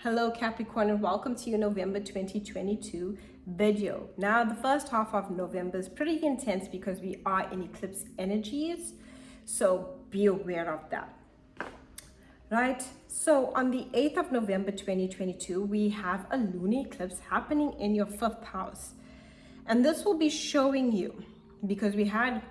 Hello Capricorn, and welcome to your November 2022 video. Now the first half of November is pretty intense because we are in eclipse energies, so be aware of that. Right, so on the 8th of November 2022 we have a lunar eclipse happening in your 5th house, and this will be showing you, because we had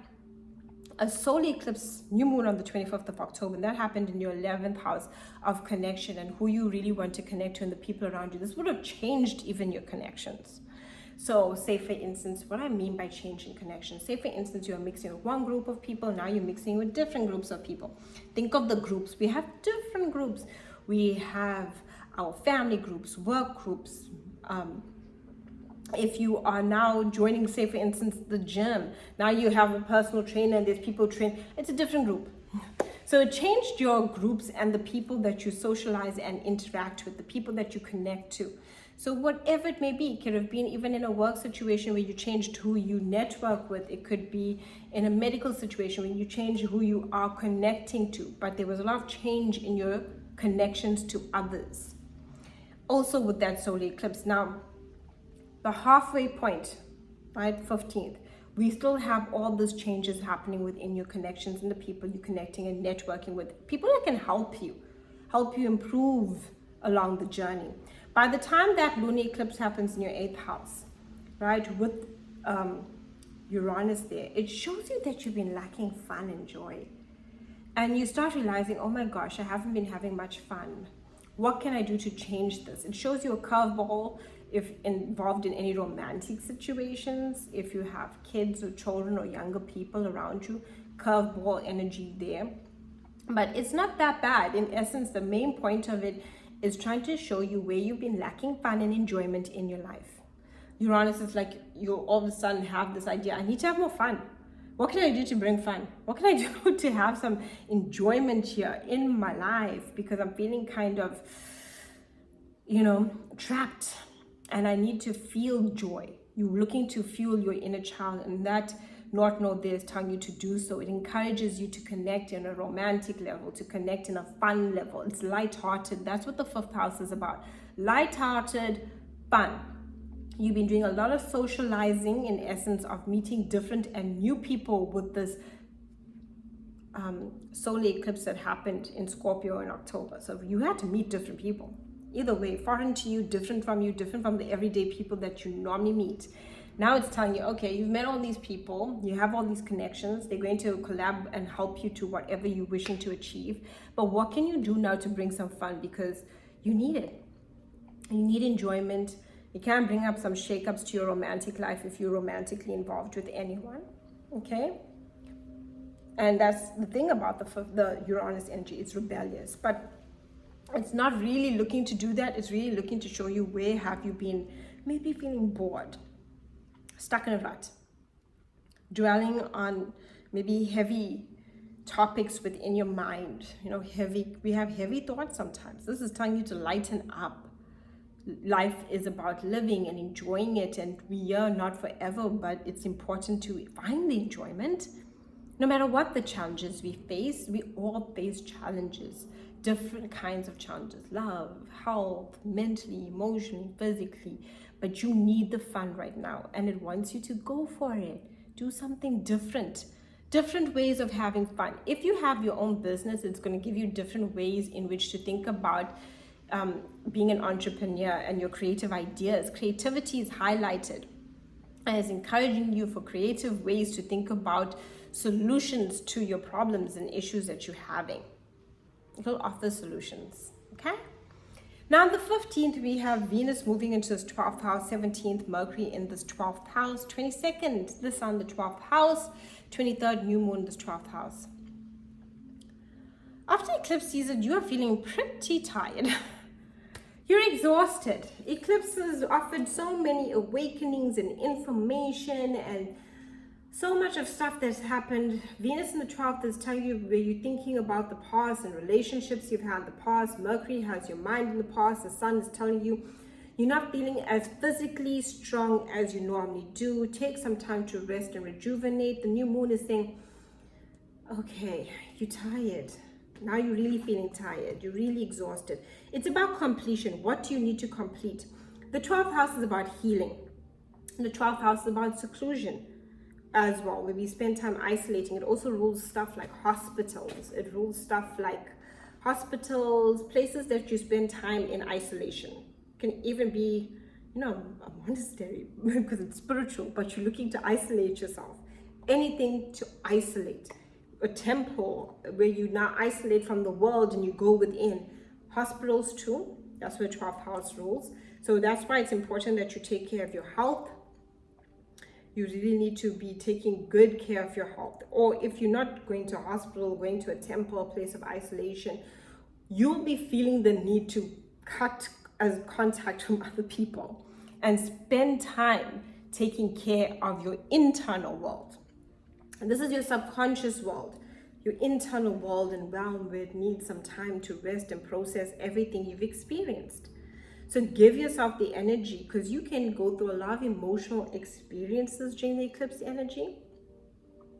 a solar eclipse new moon on the 25th of October, and that happened in your 11th house of connection and who you really want to connect to and the people around you. This would have changed even your connections. So say for instance, what I mean by changing connections, say for instance you're mixing with one group of people, now you're mixing with different groups of people. Think of the groups. We have different groups. We have our family groups, work groups. If you are now joining, say for instance, the gym, now you have a personal trainer and there's people train, it's a different group. So it changed your groups and the people that you socialize and interact with, the people that you connect to. So whatever it may be, it could have been even in a work situation where you changed who you network with. It could be in a medical situation when you change who you are connecting to, but there was a lot of change in your connections to others. Also with that solar eclipse. Now, the halfway point, right, 15th, we still have all these changes happening within your connections and the people you're connecting and networking with, people that can help you improve along the journey. By the time that lunar eclipse happens in your 8th house, right, with Uranus there, it shows you that you've been lacking fun and joy. And you start realizing, oh my gosh, I haven't been having much fun. What can I do to change this? It shows you a curveball if involved in any romantic situations, if you have kids or children or younger people around you, curveball energy there. But it's not that bad. In essence, the main point of it is trying to show you where you've been lacking fun and enjoyment in your life. Uranus is like you all of a sudden have this idea, I need to have more fun. What can I do to bring fun? What can I do to have some enjoyment here in my life? Because I'm feeling kind of, trapped. And I need to feel joy. You're looking to fuel your inner child, and that North Node there is telling you to do so. It encourages you to connect in a romantic level, to connect in a fun level. It's lighthearted. That's what the 5th house is about. Lighthearted, fun. You've been doing a lot of socializing, in essence, of meeting different and new people with this solar eclipse that happened in Scorpio in October. So you had to meet different people. Either way, foreign to you, different from the everyday people that you normally meet. Now it's telling you, okay, you've met all these people, you have all these connections, they're going to collab and help you to whatever you're wishing to achieve. But what can you do now to bring some fun? Because you need it. You need enjoyment. You can bring up some shakeups to your romantic life if you're romantically involved with anyone, okay? And that's the thing about the Uranus energy, it's rebellious. But it's not really looking to do that. It's really looking to show you where have you been maybe feeling bored, stuck in a rut, dwelling on maybe heavy topics within your mind. We have heavy thoughts sometimes. This is telling you to lighten up. Life is about living and enjoying it, and we are not forever, but it's important to find the enjoyment. No matter what the challenges we face, we all face challenges. Different kinds of challenges, love, health, mentally, emotionally, physically, but you need the fun right now, and it wants you to go for it. Do something different ways of having fun. If you have your own business, it's going to give you different ways in which to think about being an entrepreneur and your creative ideas. Creativity is highlighted and is encouraging you for creative ways to think about solutions to your problems and issues that you're having. It will offer solutions, okay? Now on the 15th, we have Venus moving into this 12th house, 17th, Mercury in this 12th house, 22nd, this on the 12th house, 23rd, new moon in this 12th house. After eclipse season, you are feeling pretty tired. You're exhausted. Eclipses offered so many awakenings and information and so much of stuff that's happened. Venus in the 12th is telling you where you're thinking about the past and relationships you've had in the past. Mercury has your mind in the past. The sun is telling you you're not feeling as physically strong as you normally do. Take some time to rest and rejuvenate. The new moon is saying, okay, you're tired. Now you're really feeling tired. You're really exhausted. It's about completion. What do you need to complete? The 12th house is about healing. The 12th house is about seclusion as well, where we spend time isolating. It also rules stuff like hospitals. It rules stuff like hospitals, places that you spend time in isolation. It can even be, a monastery because it's spiritual, but you're looking to isolate yourself. Anything to isolate. A temple where you now isolate from the world and you go within. Hospitals too. That's where 12th house rules. So that's why it's important that you take care of your health. You really need to be taking good care of your health. Or if you're not going to a hospital, going to a temple, a place of isolation, you'll be feeling the need to cut contact from other people and spend time taking care of your internal world. And this is your subconscious world, your internal world and realm, where it needs some time to rest and process everything you've experienced. So give yourself the energy, because you can go through a lot of emotional experiences during the eclipse energy.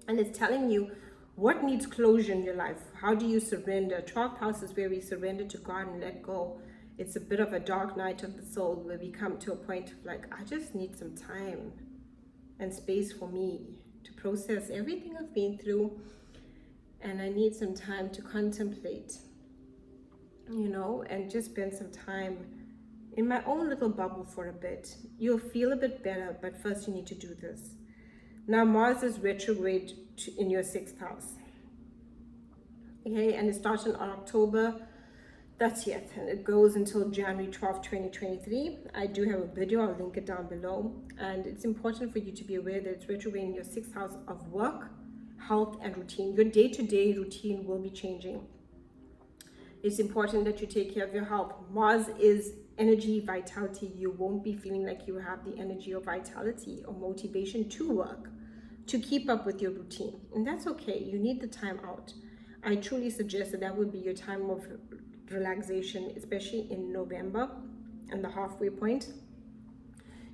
And it's telling you what needs closure in your life. How do you surrender? 12th house is where we surrender to God and let go. It's a bit of a dark night of the soul, where we come to a point of like, I just need some time and space for me to process everything I've been through. And I need some time to contemplate, and just spend some time in my own little bubble for a bit. You'll feel a bit better, but first you need to do this. Now Mars is retrograde in your 6th house. Okay, and it starts on October 30th and it goes until January 12th, 2023. I do have a video, I'll link it down below. And it's important for you to be aware that it's retrograde in your 6th house of work, health, and routine. Your day-to-day routine will be changing. It's important that you take care of your health. Mars is energy, vitality. You won't be feeling like you have the energy or vitality or motivation to work, to keep up with your routine. And that's okay. You need the time out. I truly suggest that would be your time of relaxation, especially in November and the halfway point.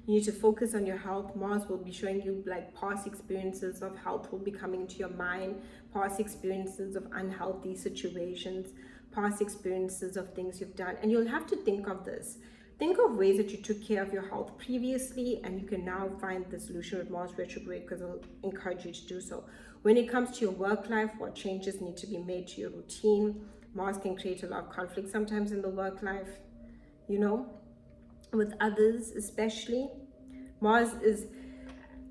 You need to focus on your health. Mars will be showing you like past experiences of health will be coming into your mind, past experiences of unhealthy situations, past experiences of things you've done. And you'll have to think of this. Think of ways that you took care of your health previously, and you can now find the solution with Mars retrograde, because it'll encourage you to do so. When it comes to your work life, what changes need to be made to your routine? Mars can create a lot of conflict sometimes in the work life, with others especially. Mars is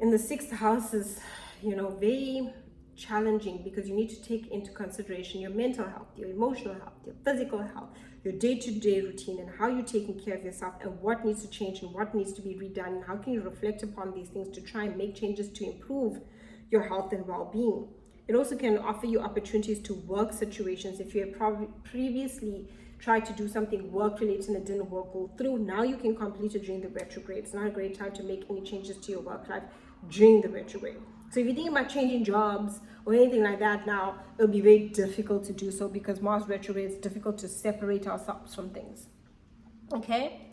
in the 6th house is, very challenging, because you need to take into consideration your mental health, your emotional health, your physical health, your day-to-day routine, and how you're taking care of yourself, and what needs to change and what needs to be redone, and how can you reflect upon these things to try and make changes to improve your health and well-being. It also can offer you opportunities to work situations. If you have probably previously tried to do something work-related and it didn't go through, now you can complete it during the retrograde. It's not a great time to make any changes to your work life during the retrograde. So if you think about changing jobs or anything like that now, it'll be very difficult to do so, because Mars retrograde is difficult to separate ourselves from things. Okay?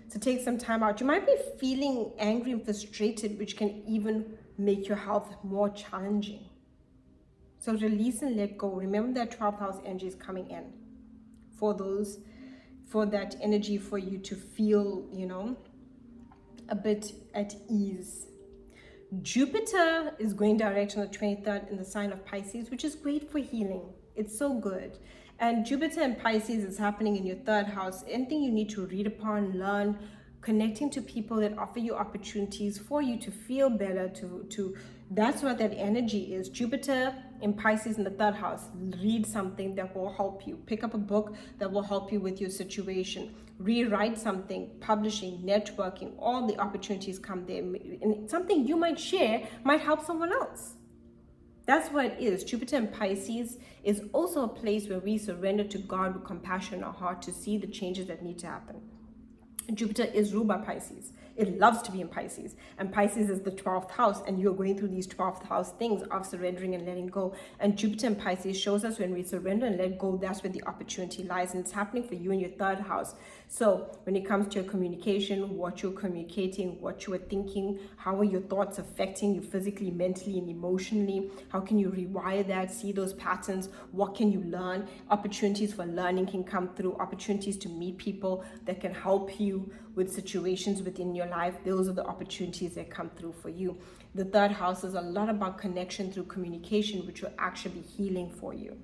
So take some time out. You might be feeling angry and frustrated, which can even make your health more challenging. So release and let go. Remember that 12th house energy is coming in for that energy for you to feel, a bit at ease. Jupiter is going direct on the 23rd in the sign of Pisces, which is great for healing. It's so good. And Jupiter and Pisces is happening in your 3rd house. Anything you need to read upon, learn, connecting to people that offer you opportunities for you to feel better, that's what that energy is. Jupiter in Pisces in the 3rd house. Read something that will help you. Pick up a book that will help you with your situation. Rewrite something, publishing, networking, all the opportunities come there. And something you might share might help someone else. That's what it is. Jupiter in Pisces is also a place where we surrender to God with compassion in our heart to see the changes that need to happen. Jupiter is ruled by Pisces. It loves to be in Pisces. And Pisces is the 12th house. And you're going through these 12th house things of surrendering and letting go. And Jupiter in Pisces shows us when we surrender and let go, that's where the opportunity lies. And it's happening for you in your 3rd house. So when it comes to your communication, what you're communicating, what you are thinking, how are your thoughts affecting you physically, mentally, and emotionally? How can you rewire that, see those patterns? What can you learn? Opportunities for learning can come through, opportunities to meet people that can help you with situations within your life. Those are the opportunities that come through for you. The third house is a lot about connection through communication, which will actually be healing for you.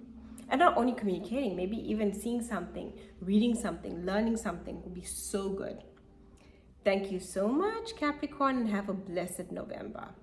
And not only communicating, maybe even seeing something, reading something, learning something will be so good. Thank you so much, Capricorn, and have a blessed November.